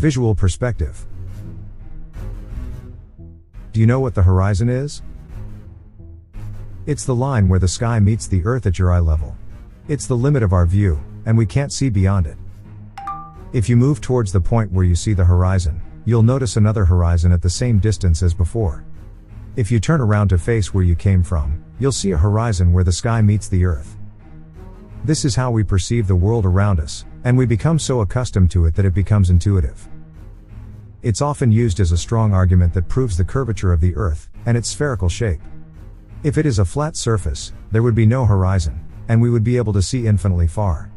Visual perspective. Do you know what the horizon is? It's the line where the sky meets the earth at your eye level. It's the limit of our view, and we can't see beyond it. If you move towards the point where you see the horizon, you'll notice another horizon at the same distance as before. If you turn around to face where you came from, you'll see a horizon where the sky meets the earth. This is how we perceive the world around us, and we become so accustomed to it that it becomes intuitive. It's often used as a strong argument that proves the curvature of the earth, and its spherical shape. If it is a flat surface, there would be no horizon, and we would be able to see infinitely far.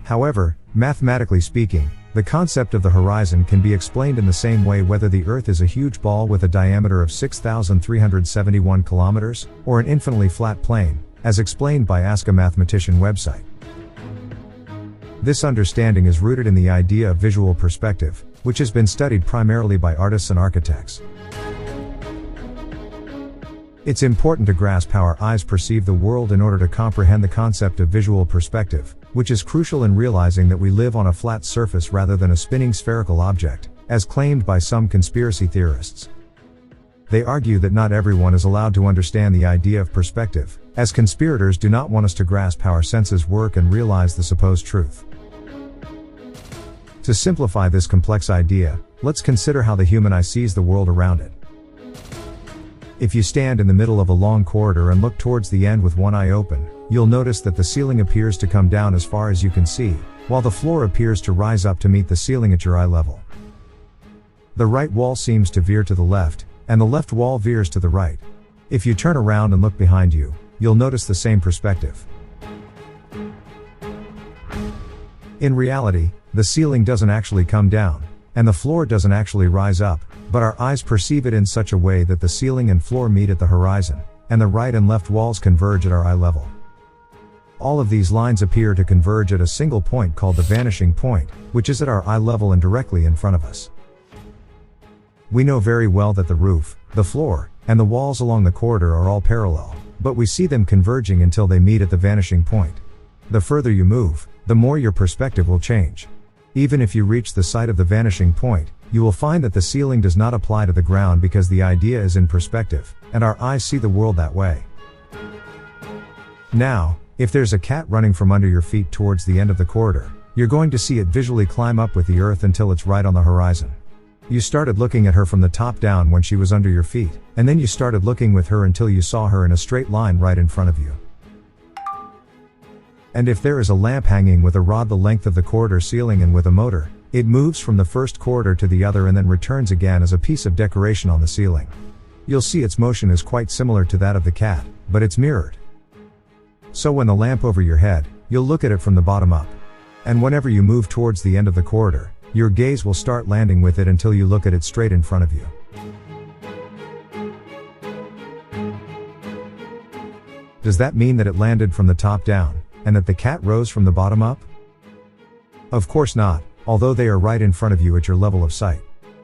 However, mathematically speaking, the concept of the horizon can be explained in the same way whether the Earth is a huge ball with a diameter of 6,371 kilometers, or an infinitely flat plane, as explained by Ask a Mathematician website. This understanding is rooted in the idea of visual perspective, which has been studied primarily by artists and architects. It's important to grasp how our eyes perceive the world in order to comprehend the concept of visual perspective, which is crucial in realizing that we live on a flat surface rather than a spinning spherical object, as claimed by some conspiracy theorists. They argue that not everyone is allowed to understand the idea of perspective, as conspirators do not want us to grasp how our senses work and realize the supposed truth. To simplify this complex idea, let's consider how the human eye sees the world around it. If you stand in the middle of a long corridor and look towards the end with one eye open, you'll notice that the ceiling appears to come down as far as you can see, while the floor appears to rise up to meet the ceiling at your eye level. The right wall seems to veer to the left, and the left wall veers to the right. If you turn around and look behind you, you'll notice the same perspective. In reality, the ceiling doesn't actually come down, and the floor doesn't actually rise up, but our eyes perceive it in such a way that the ceiling and floor meet at the horizon, and the right and left walls converge at our eye level. All of these lines appear to converge at a single point called the vanishing point, which is at our eye level and directly in front of us. We know very well that the roof, the floor, and the walls along the corridor are all parallel, but we see them converging until they meet at the vanishing point. The further you move, the more your perspective will change. Even if you reach the site of the vanishing point, you will find that the ceiling does not apply to the ground because the idea is in perspective, and our eyes see the world that way. Now, if there's a cat running from under your feet towards the end of the corridor, you're going to see it visually climb up with the earth until it's right on the horizon. You started looking at her from the top down when she was under your feet, and then you started looking with her until you saw her in a straight line right in front of you. And if there is a lamp hanging with a rod the length of the corridor ceiling and with a motor, it moves from the first corridor to the other and then returns again as a piece of decoration on the ceiling. You'll see its motion is quite similar to that of the cat, but it's mirrored. So when the lamp over your head, you'll look at it from the bottom up. And whenever you move towards the end of the corridor, your gaze will start landing with it until you look at it straight in front of you. Does that mean that it landed from the top down, and that the cat rose from the bottom up? Of course not, although they are right in front of you at your level of sight.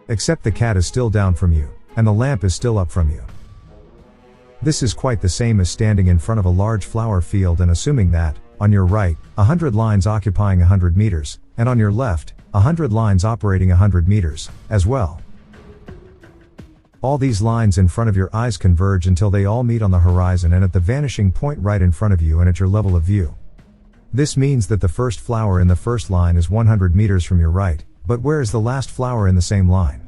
Except the cat is still down from you, and the lamp is still up from you. This is quite the same as standing in front of a large flower field and assuming that, on your right, 100 lines occupying 100 meters, and on your left, 100 lines operating 100 meters, as well. All these lines in front of your eyes converge until they all meet on the horizon and at the vanishing point right in front of you and at your level of view. This means that the first flower in the first line is 100 meters from your right, but where is the last flower in the same line?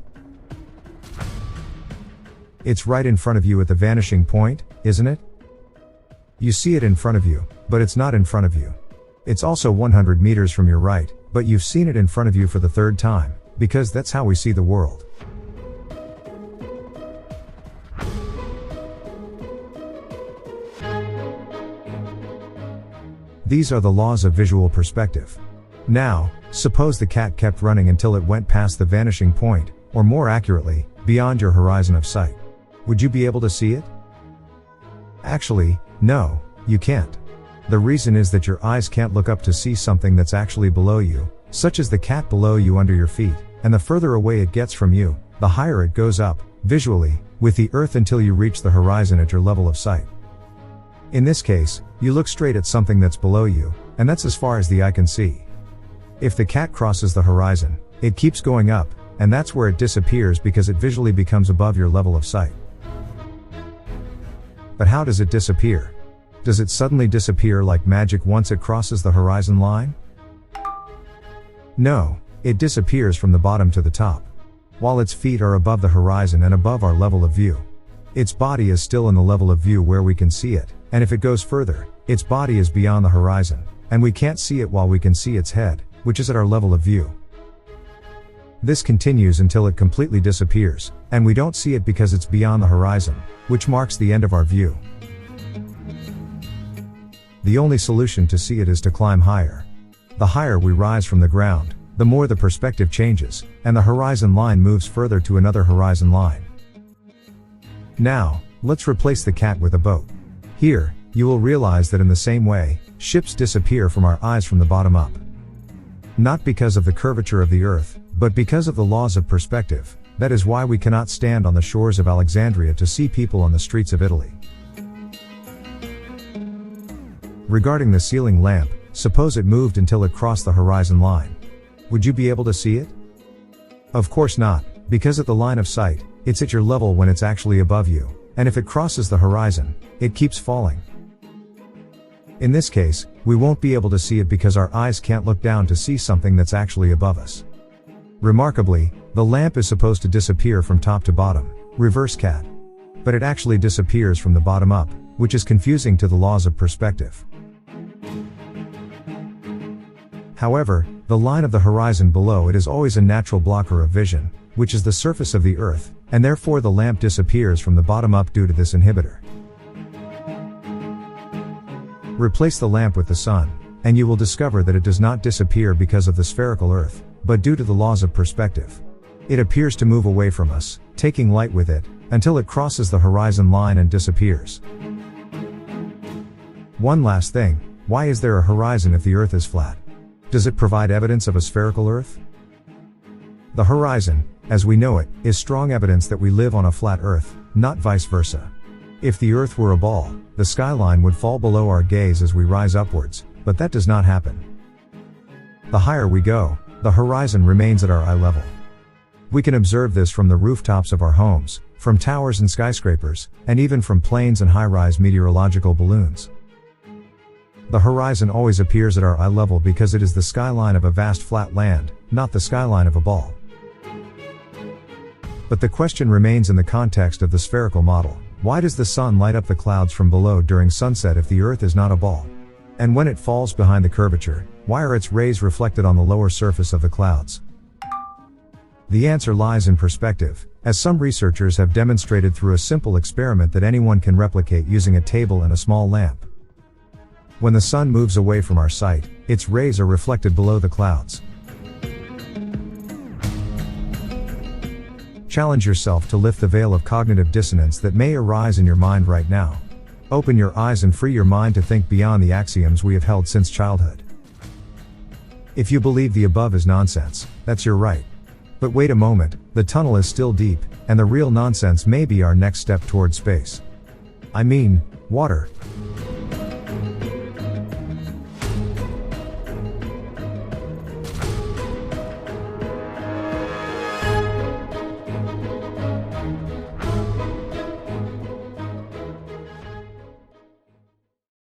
It's right in front of you at the vanishing point, isn't it? You see it in front of you, but it's not in front of you. It's also 100 meters from your right, but you've seen it in front of you for the third time, because that's how we see the world. These are the laws of visual perspective. Now, suppose the cat kept running until it went past the vanishing point, or more accurately, beyond your horizon of sight. Would you be able to see it? Actually, no, you can't. The reason is that your eyes can't look up to see something that's actually below you, such as the cat below you under your feet, and the further away it gets from you, the higher it goes up, visually, with the earth until you reach the horizon at your level of sight. In this case, you look straight at something that's below you, and that's as far as the eye can see. If the cat crosses the horizon, It keeps going up, and that's where it disappears because it visually becomes above your level of sight. But how does it disappear? Does it suddenly disappear like magic once it crosses the horizon line? No, it disappears from the bottom to the top. While its feet are above the horizon and above our level of view. Its body is still in the level of view where we can see it, and if it goes further, its body is beyond the horizon, and we can't see it while we can see its head, which is at our level of view. This continues until it completely disappears, and we don't see it because it's beyond the horizon, which marks the end of our view. The only solution to see it is to climb higher. The higher we rise from the ground, the more the perspective changes, and the horizon line moves further to another horizon line. Now, let's replace the cat with a boat. Here, you will realize that in the same way, ships disappear from our eyes from the bottom up. Not because of the curvature of the earth, but because of the laws of perspective. That is why we cannot stand on the shores of Alexandria to see people on the streets of Italy. Regarding the ceiling lamp, suppose it moved until it crossed the horizon line. Would you be able to see it? Of course not, because at the line of sight, it's at your level when it's actually above you, and if it crosses the horizon, it keeps falling. In this case, we won't be able to see it because our eyes can't look down to see something that's actually above us. Remarkably, the lamp is supposed to disappear from top to bottom, reverse cat. But it actually disappears from the bottom up, which is confusing to the laws of perspective. However, the line of the horizon below it is always a natural blocker of vision, which is the surface of the earth, and therefore the lamp disappears from the bottom up due to this inhibitor. Replace the lamp with the sun, and you will discover that it does not disappear because of the spherical earth, but due to the laws of perspective. It appears to move away from us, taking light with it, until it crosses the horizon line and disappears. One last thing, why is there a horizon if the earth is flat? Does it provide evidence of a spherical earth? The horizon, as we know it, is strong evidence that we live on a flat earth, not vice versa. If the earth were a ball, the skyline would fall below our gaze as we rise upwards, but that does not happen. The higher we go, the horizon remains at our eye level. We can observe this from the rooftops of our homes, from towers and skyscrapers, and even from planes and high-rise meteorological balloons. The horizon always appears at our eye level because it is the skyline of a vast flat land, not the skyline of a ball. But the question remains in the context of the spherical model. Why does the sun light up the clouds from below during sunset if the earth is not a ball? And when it falls behind the curvature, why are its rays reflected on the lower surface of the clouds? The answer lies in perspective, as some researchers have demonstrated through a simple experiment that anyone can replicate using a table and a small lamp. When the sun moves away from our sight, its rays are reflected below the clouds. Challenge yourself to lift the veil of cognitive dissonance that may arise in your mind right now. Open your eyes and free your mind to think beyond the axioms we have held since childhood. If you believe the above is nonsense, that's your right. But wait a moment, the tunnel is still deep, and the real nonsense may be our next step toward space. I mean, water.